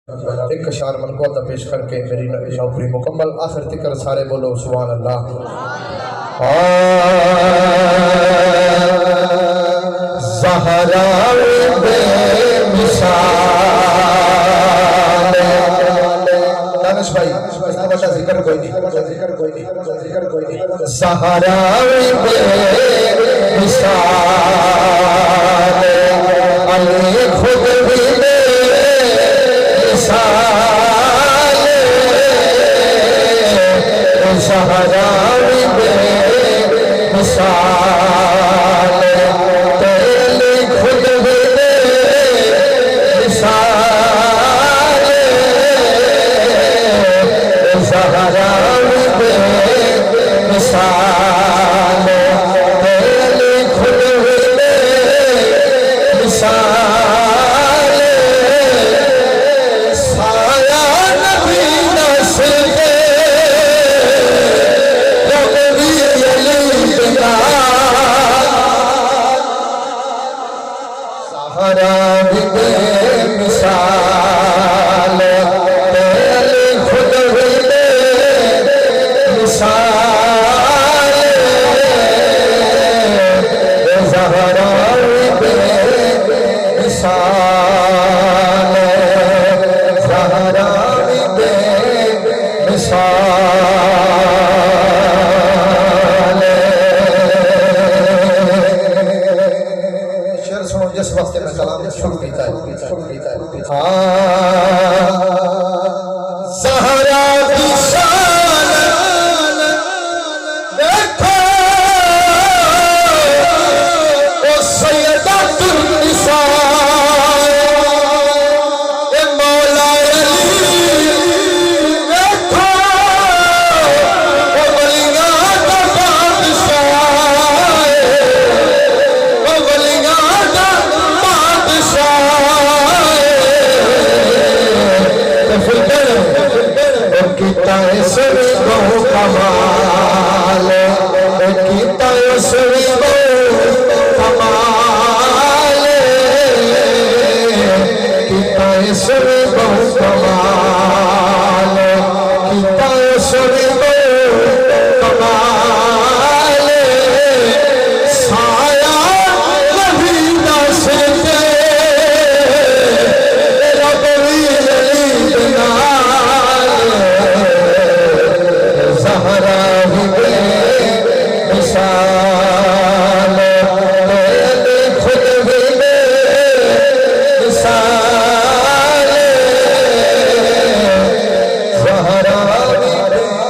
एक शार मनकोता पेश करके मेरी नौकरी मुकम्मल। आखिर तिकर सारे बोलो सुभान अल्लाह। ज़हरा बेमिसाल दानिश भाई इसका बच्चा जिक्र कोई नहीं, ज़हरा बेमिसाल अली खुद भी ज़हरा बेमिसाल तेरी खुद भी मिसाल ज़हरा बेमिसाल तेरी खुद भी मिसाल साया नबी नस्ल के ज़हरा बेमिसाल तेरी खुद भी मिसाल ज़हरा बेमिसाल ज़हरा बेमिसाल। शेर सुनो जिस वक्त में कलाम शुरू किया है। ज़हरा की शान देखो ओ सैयदतुन निसा ए मौला अली देखो ओ वलियां दा बादशाह ओ वलियां दा किता सुनी बहु कमाल किता सुनी बहु कमाल किता सुनी बहु कमाल किता सुनी बहु कमाल साया नबी नस्ल के रब भी अली ज़हरा बेमिसाल तेरी खुद भी मिसाल ज़हरा बेमिसाल।